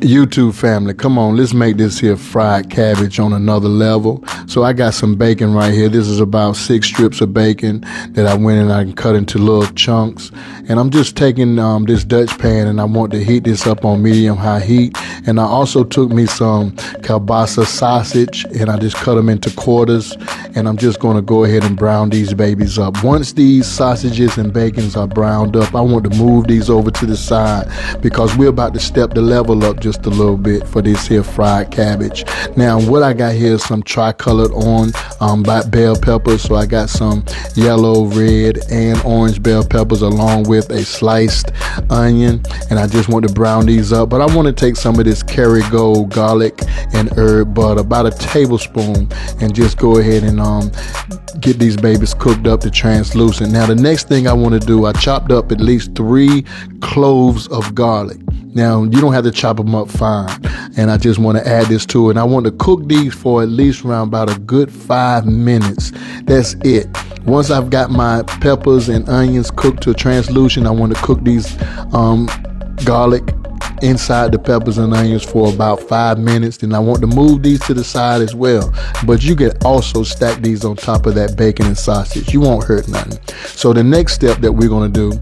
YouTube family, come on, let's make this here fried cabbage on another level. So I got some bacon right here. This is about 6 strips of bacon that I went and I cut into little chunks. And I'm just taking this Dutch pan and I want to heat this up on medium high heat. And I also took me some kielbasa sausage and I just cut them into quarters. And I'm just going to go ahead and brown these babies up. Once these sausages and bacons are browned up, I want to move these over to the side because we're about to step the level up just a little bit for this here fried cabbage. Now what I got here is some tricolored orange bell peppers. So I got some yellow, red, and orange bell peppers along with a sliced onion, and I just want to brown these up. But I want to take some of this Kerrygold garlic and herb butter, about a tablespoon, and just go ahead and get these babies cooked up to translucent. Now the next thing I want to do, I chopped up at least 3 cloves of garlic. Now, you don't have to chop them up fine. And I just want to add this to it. And I want to cook these for at least around about a good 5 minutes. That's it. Once I've got my peppers and onions cooked to translucent, I want to cook these garlic inside the peppers and onions for about 5 minutes. Then I want to move these to the side as well. But you can also stack these on top of that bacon and sausage. You won't hurt nothing. So the next step that we're going to do,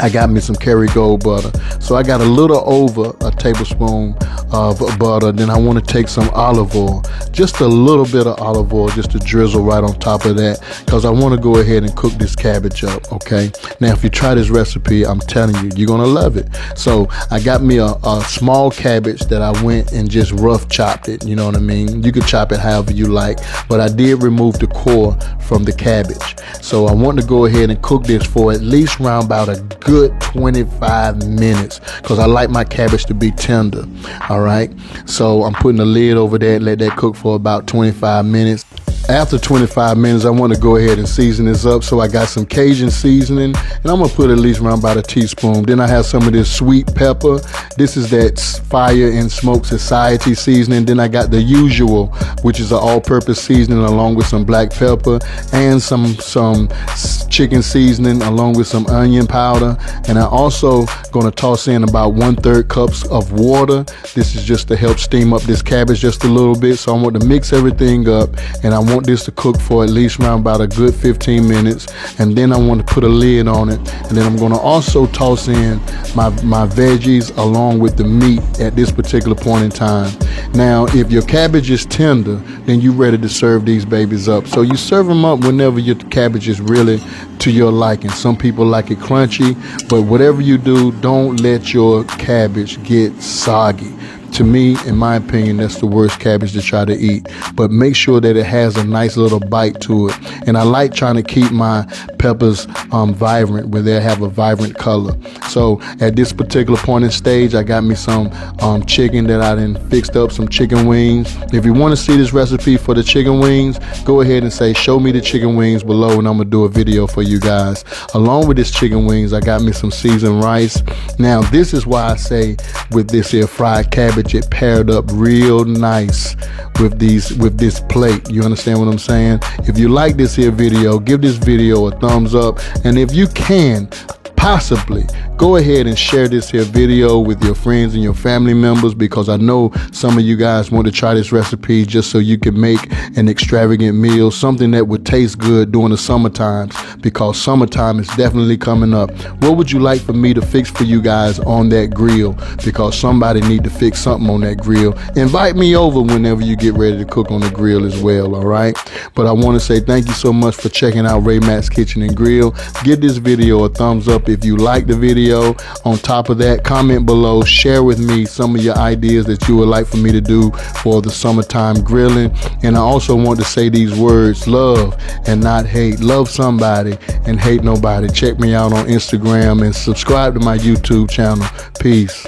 I got me some Kerrygold butter. So I got a little over a tablespoon of butter. Then I want to take some olive oil, just a little bit of olive oil, just to drizzle right on top of that, because I want to go ahead and cook this cabbage up. Okay. Now, if you try this recipe, I'm telling you, you're going to love it. So I got me a small cabbage that I went and just rough chopped it. You know what I mean? You could chop it however you like, but I did remove the core from the cabbage. So I want to go ahead and cook this for at least around about a good 25 minutes because I like my cabbage to be tender. All right, so I'm putting a lid over that, let that cook for about 25 minutes. After 25 minutes, I want to go ahead and season this up. So I got some Cajun seasoning, and I'm going to put at least around about a teaspoon. Then I have some of this sweet pepper. This is that Fire and Smoke Society seasoning. Then I got the usual, which is an all-purpose seasoning along with some black pepper and some chicken seasoning along with some onion powder. And I also going to toss in about 1/3 cups of water. This is just to help steam up this cabbage just a little bit. So I want to mix everything up, and I want this to cook for at least around about a good 15 minutes. And then I want to put a lid on it. And then I'm going to also toss in my veggies along with the meat at this particular point in time. Now, if your cabbage is tender, then you're ready to serve these babies up. So you serve them up whenever your cabbage is really to your liking. Some people like it crunchy, but whatever you do, don't let your cabbage get soggy. To me, in my opinion, that's the worst cabbage to try to eat. But make sure that it has a nice little bite to it. And I like trying to keep my peppers vibrant, where they have a vibrant color. So at this particular point in stage, I got me some chicken that I then fixed up, some chicken wings. If you want to see this recipe for the chicken wings, go ahead and say, show me the chicken wings below, and I'm going to do a video for you guys. Along with this chicken wings, I got me some seasoned rice. Now, this is why I say with this here fried cabbage, it paired up real nice with this plate. You understand what I'm saying? If you like this here video, give this video a thumbs up, and if you can possibly go ahead and share this here video with your friends and your family members, because I know some of you guys want to try this recipe just so you can make an extravagant meal, something that would taste good during the summer times, because summertime is definitely coming up. What would you like for me to fix for you guys on that grill? Because somebody need to fix something on that grill. Invite me over whenever you get ready to cook on the grill as well, all right? But I want to say thank you so much for checking out Ray Mack's Kitchen and Grill. Give this video a thumbs up if you like the video. On top of that, comment below, share with me some of your ideas that you would like for me to do for the summertime grilling. And I also want to say these words: love and not hate. Love somebody and hate nobody. Check me out on Instagram and subscribe to my YouTube channel. Peace.